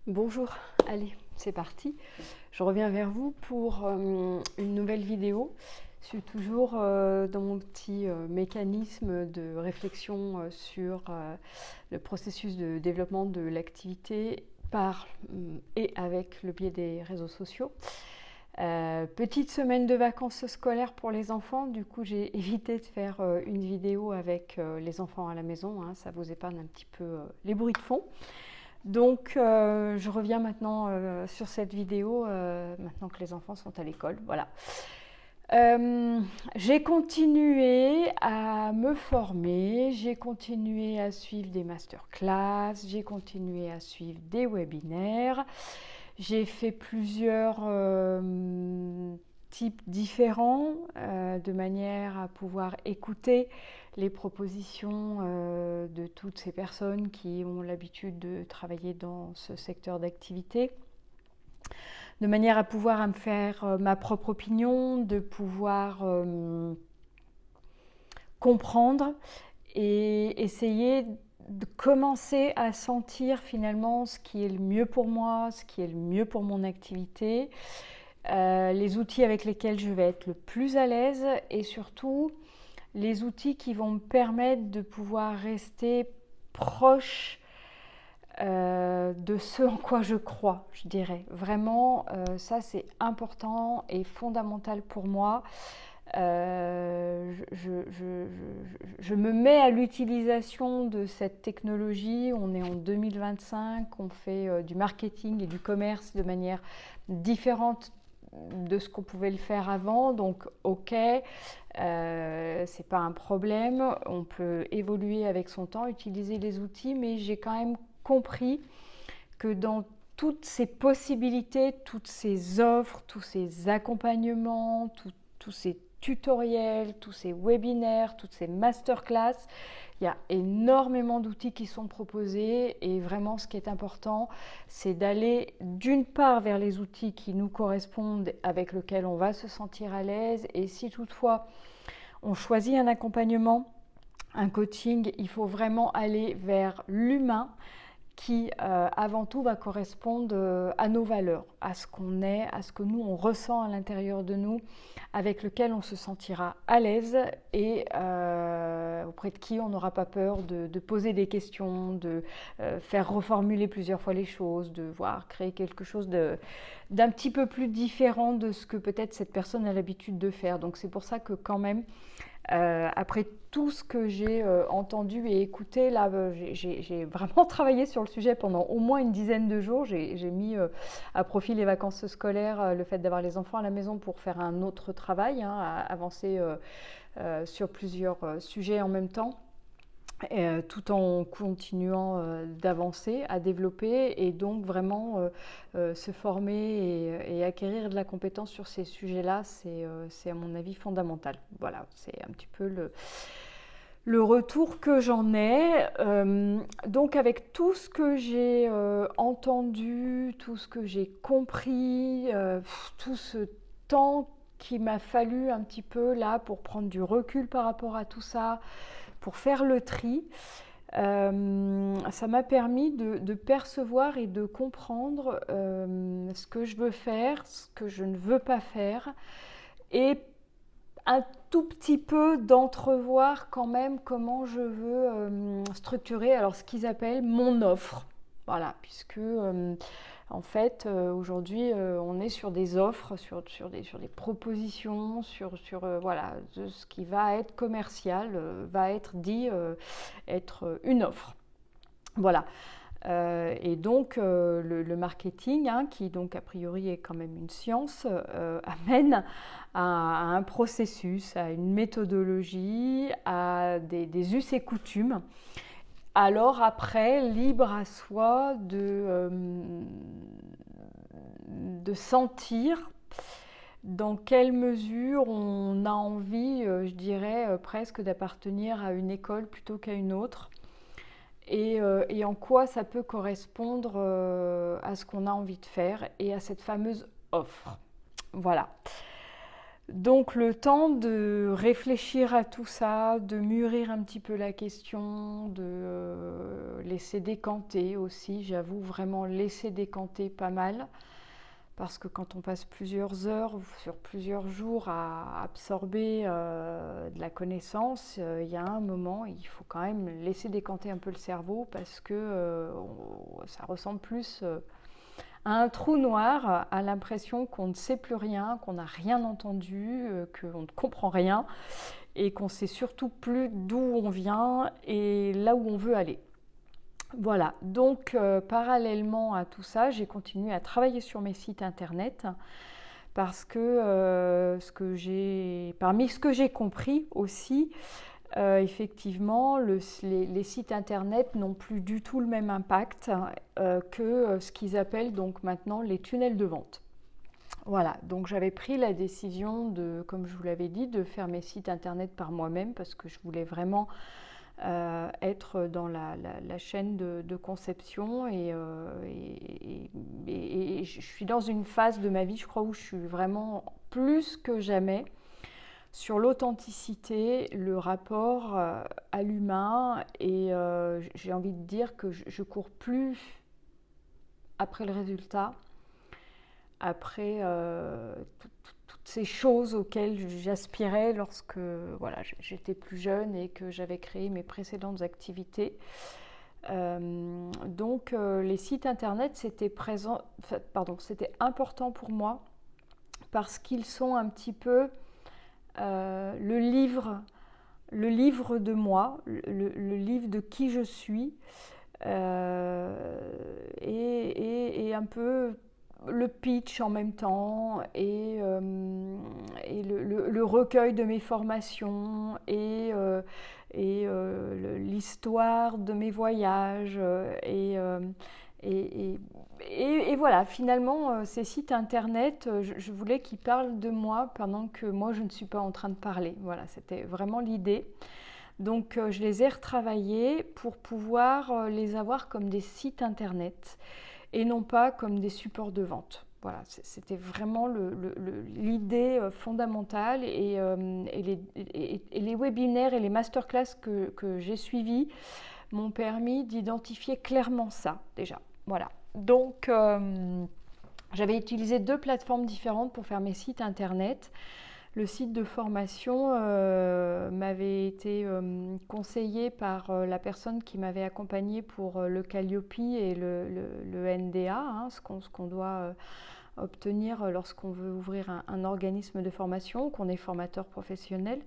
Bonjour, allez, c'est parti. Je reviens vers vous pour une nouvelle vidéo. Je suis toujours dans mon petit mécanisme de réflexion sur le processus de développement de l'activité par et avec le biais des réseaux sociaux. Petite semaine de vacances scolaires pour les enfants, du coup j'ai évité de faire une vidéo avec les enfants à la maison, hein, ça vous épargne un petit peu les bruits de fond. Donc je reviens maintenant sur cette vidéo, maintenant que les enfants sont à l'école, voilà. J'ai continué à me former, j'ai continué à suivre des masterclass, j'ai continué à suivre des webinaires, j'ai fait plusieurs types différents de manière à pouvoir écouter les propositions de toutes ces personnes qui ont l'habitude de travailler dans ce secteur d'activité, de manière à pouvoir me faire ma propre opinion, de pouvoir comprendre et essayer de commencer à sentir finalement ce qui est le mieux pour moi, ce qui est le mieux pour mon activité, les outils avec lesquels je vais être le plus à l'aise et surtout les outils qui vont me permettre de pouvoir rester proche de ce en quoi je crois, je dirais. Vraiment, ça c'est important et fondamental pour moi. Je me mets à l'utilisation de cette technologie. On est en 2025, on fait du marketing et du commerce de manière différente de ce qu'on pouvait le faire avant, donc ok, c'est pas un problème, on peut évoluer avec son temps, utiliser les outils, mais j'ai quand même compris que dans toutes ces possibilités, toutes ces offres, tous ces accompagnements, tous ces tutoriels, tous ces webinaires, toutes ces masterclass, il y a énormément d'outils qui sont proposés et vraiment ce qui est important, c'est d'aller d'une part vers les outils qui nous correspondent, avec lesquels on va se sentir à l'aise, et si toutefois on choisit un accompagnement, un coaching, il faut vraiment aller vers l'humain qui avant tout va correspondre à nos valeurs, à ce qu'on est, à ce que nous on ressent à l'intérieur de nous, avec lequel on se sentira à l'aise et auprès de qui on n'aura pas peur de poser des questions, de faire reformuler plusieurs fois les choses, de voir créer quelque chose d'un petit peu plus différent de ce que peut-être cette personne a l'habitude de faire. Donc c'est pour ça que quand même, après tout ce que j'ai entendu et écouté, là, j'ai vraiment travaillé sur le sujet pendant au moins une dizaine de jours. J'ai mis à profit les vacances scolaires, le fait d'avoir les enfants à la maison pour faire un autre travail, hein, avancer sur plusieurs sujets en même temps. Tout en continuant d'avancer, à développer et donc vraiment se former et acquérir de la compétence sur ces sujets-là, c'est à mon avis fondamental. Voilà, c'est un petit peu le retour que j'en ai. Donc avec tout ce que j'ai entendu, tout ce que j'ai compris, tout ce temps qu'il m'a fallu un petit peu là pour prendre du recul par rapport à tout ça, pour faire le tri, ça m'a permis de percevoir et de comprendre ce que je veux faire, ce que je ne veux pas faire, et un tout petit peu d'entrevoir quand même comment je veux structurer alors ce qu'ils appellent mon offre. Voilà, puisque en fait aujourd'hui on est sur des offres, sur des propositions, voilà, de ce qui va être commercial, va être dit être une offre. Voilà. Et donc le marketing, hein, qui donc a priori est quand même une science, amène à un processus, à une méthodologie, à des us et coutumes. Alors après, libre à soi de sentir dans quelle mesure on a envie, je dirais presque, d'appartenir à une école plutôt qu'à une autre. Et en quoi ça peut correspondre à ce qu'on a envie de faire et à cette fameuse offre. Voilà. Donc le temps de réfléchir à tout ça, de mûrir un petit peu la question, de laisser décanter aussi, j'avoue vraiment laisser décanter pas mal, parce que quand on passe plusieurs heures ou sur plusieurs jours à absorber de la connaissance, il y a un moment, il faut quand même laisser décanter un peu le cerveau, parce que ça ressemble plus à un trou noir, à l'impression qu'on ne sait plus rien, qu'on n'a rien entendu, qu'on ne comprend rien et qu'on ne sait surtout plus d'où on vient et là où on veut aller. Voilà, donc parallèlement à tout ça, j'ai continué à travailler sur mes sites internet parce que, parmi ce que j'ai compris aussi, effectivement, les sites internet n'ont plus du tout le même impact que ce qu'ils appellent donc maintenant les tunnels de vente. Voilà, donc j'avais pris la décision de, comme je vous l'avais dit, de faire mes sites internet par moi-même parce que je voulais vraiment être dans la chaîne de conception et je suis dans une phase de ma vie, je crois, où je suis vraiment plus que jamais sur l'authenticité, le rapport à l'humain et j'ai envie de dire que je cours plus après le résultat, après toutes ces choses auxquelles j'aspirais lorsque voilà, j'étais plus jeune et que j'avais créé mes précédentes activités. Donc les sites internet, c'était important pour moi parce qu'ils sont un petit peu le livre de moi, le livre de qui je suis, et un peu le pitch en même temps, et le recueil de mes formations, et l'histoire de mes voyages, et voilà, finalement, ces sites internet, je voulais qu'ils parlent de moi pendant que moi, je ne suis pas en train de parler. Voilà, c'était vraiment l'idée. Donc, je les ai retravaillés pour pouvoir les avoir comme des sites internet et non pas comme des supports de vente. Voilà, c'était vraiment l'idée fondamentale et les webinaires et les masterclass que j'ai suivis m'ont permis d'identifier clairement ça déjà. Voilà. Donc, j'avais utilisé 2 plateformes différentes pour faire mes sites internet. Le site de formation m'avait été conseillé par la personne qui m'avait accompagnée pour le Calliope et le NDA, hein, ce qu'on doit obtenir lorsqu'on veut ouvrir un organisme de formation, qu'on est formateur professionnel.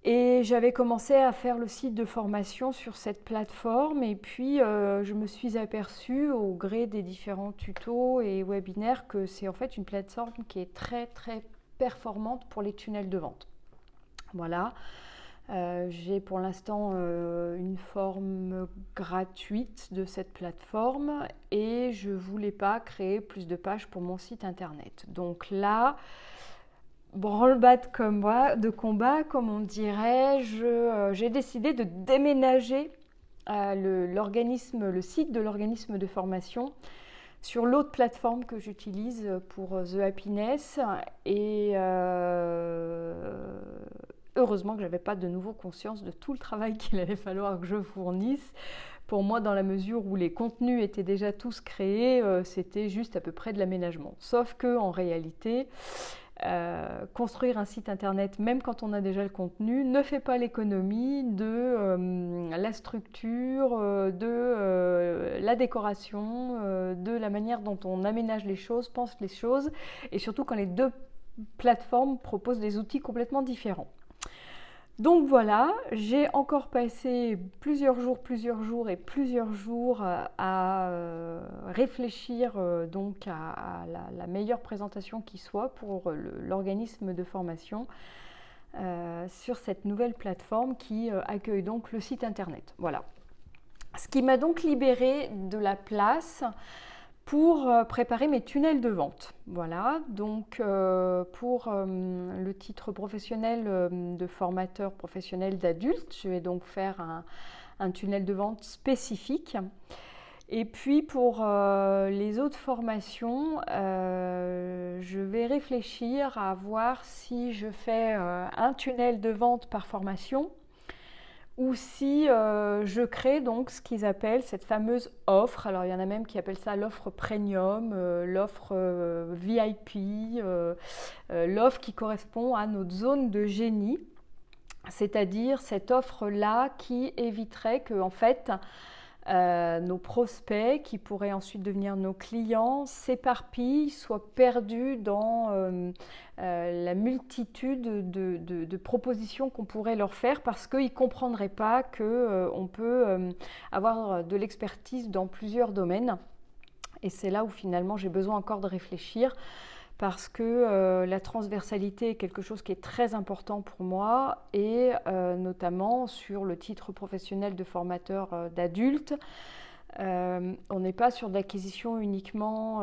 Et j'avais commencé à faire le site de formation sur cette plateforme et puis je me suis aperçue au gré des différents tutos et webinaires que c'est en fait une plateforme qui est très très performante pour les tunnels de vente. Voilà, j'ai pour l'instant une forme gratuite de cette plateforme et je ne voulais pas créer plus de pages pour mon site internet. Donc là, branle-bas de combat, comme on dirait, j'ai décidé de déménager le site de l'organisme de formation sur l'autre plateforme que j'utilise pour The Happiness et heureusement que je n'avais pas de nouveau conscience de tout le travail qu'il allait falloir que je fournisse. Pour moi, dans la mesure où les contenus étaient déjà tous créés, c'était juste à peu près de l'aménagement. Sauf que en réalité, construire un site internet, même quand on a déjà le contenu, ne fait pas l'économie de la structure, de la décoration, de la manière dont on aménage les choses, pense les choses, et surtout quand les 2 plateformes proposent des outils complètement différents. Donc voilà, j'ai encore passé plusieurs jours à réfléchir donc à la meilleure présentation qui soit pour l'organisme de formation sur cette nouvelle plateforme qui accueille donc le site internet. Voilà. Ce qui m'a donc libéré de la place pour préparer mes tunnels de vente. Voilà, donc pour le titre professionnel de formateur professionnel d'adulte, je vais donc faire un tunnel de vente spécifique. Et puis pour les autres formations, je vais réfléchir à voir si je fais un tunnel de vente par formation ou si je crée donc ce qu'ils appellent cette fameuse offre. Alors il y en a même qui appellent ça l'offre premium, l'offre VIP, l'offre qui correspond à notre zone de génie, c'est-à-dire cette offre-là qui éviterait que en fait nos prospects, qui pourraient ensuite devenir nos clients, s'éparpillent, soient perdus dans la multitude de propositions qu'on pourrait leur faire parce qu'ils ne comprendraient pas qu'on peut avoir de l'expertise dans plusieurs domaines. Et c'est là où finalement j'ai besoin encore de réfléchir parce que la transversalité est quelque chose qui est très important pour moi et notamment sur le titre professionnel de formateur d'adultes. On n'est pas sur de l'acquisition uniquement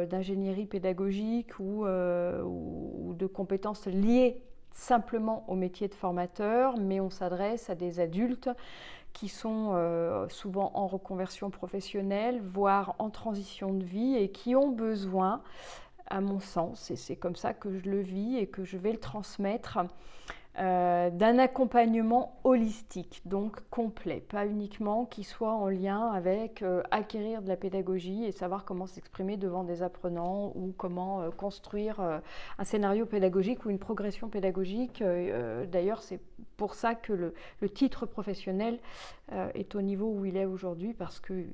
d'ingénierie pédagogique ou de compétences liées simplement au métier de formateur, mais on s'adresse à des adultes qui sont souvent en reconversion professionnelle, voire en transition de vie et qui ont besoin, à mon sens, et c'est comme ça que je le vis et que je vais le transmettre, d'un accompagnement holistique, donc complet, pas uniquement qui soit en lien avec acquérir de la pédagogie et savoir comment s'exprimer devant des apprenants ou comment construire un scénario pédagogique ou une progression pédagogique. D'ailleurs, c'est pour ça que le titre professionnel est au niveau où il est aujourd'hui parce que,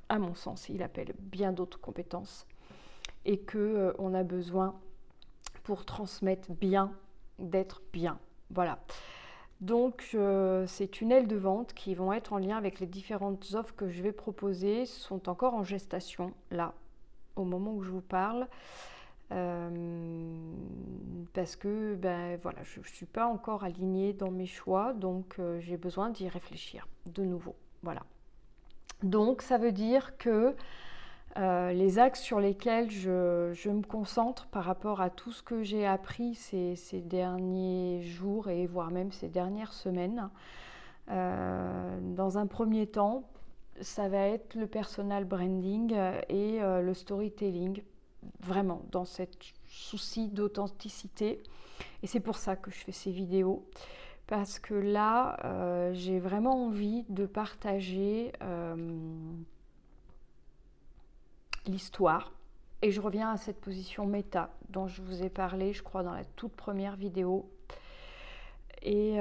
à mon sens, il appelle bien d'autres compétences et qu'on a besoin pour transmettre bien, d'être bien. Voilà. Donc, ces tunnels de vente qui vont être en lien avec les différentes offres que je vais proposer sont encore en gestation, là, au moment où je vous parle. Parce que voilà, je ne suis pas encore alignée dans mes choix, donc j'ai besoin d'y réfléchir de nouveau. Voilà. Donc, ça veut dire que les axes sur lesquels je me concentre par rapport à tout ce que j'ai appris ces derniers jours et voire même ces dernières semaines. Dans un premier temps, ça va être le personal branding et le storytelling, vraiment dans cette souci d'authenticité. Et c'est pour ça que je fais ces vidéos. Parce que là, j'ai vraiment envie de partager l'histoire. Et je reviens à cette position méta dont je vous ai parlé, je crois, dans la toute première vidéo. Et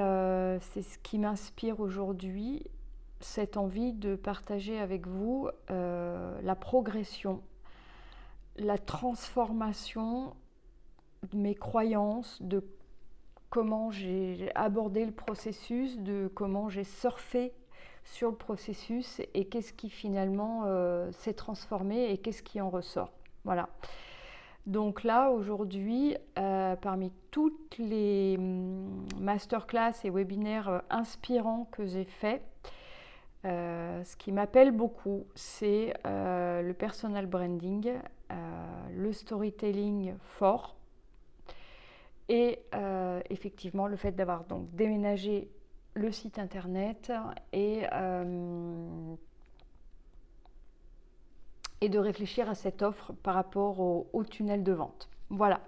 c'est ce qui m'inspire aujourd'hui, cette envie de partager avec vous la progression, la transformation de mes croyances, de comment j'ai abordé le processus, de comment j'ai surfé sur le processus et qu'est-ce qui finalement s'est transformé et qu'est-ce qui en ressort. Voilà. Donc là, aujourd'hui, parmi toutes les masterclass et webinaires inspirants que j'ai faits, ce qui m'appelle beaucoup, c'est le personal branding, le storytelling fort et effectivement le fait d'avoir donc déménagé le site internet et de réfléchir à cette offre par rapport au tunnel de vente. Voilà.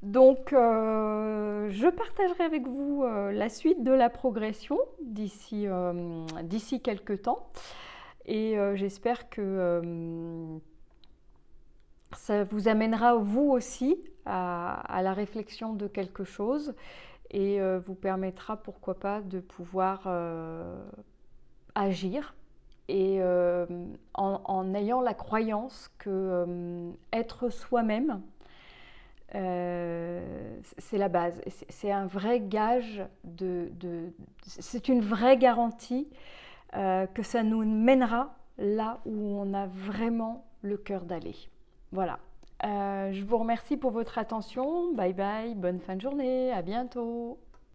Donc, je partagerai avec vous la suite de la progression d'ici quelques temps. Et j'espère que ça vous amènera vous aussi à la réflexion de quelque chose et vous permettra, pourquoi pas, de pouvoir agir et en ayant la croyance que être soi-même, c'est la base. C'est un vrai gage, c'est une vraie garantie que ça nous mènera là où on a vraiment le cœur d'aller. Voilà. Je vous remercie pour votre attention. Bye bye, bonne fin de journée, à bientôt.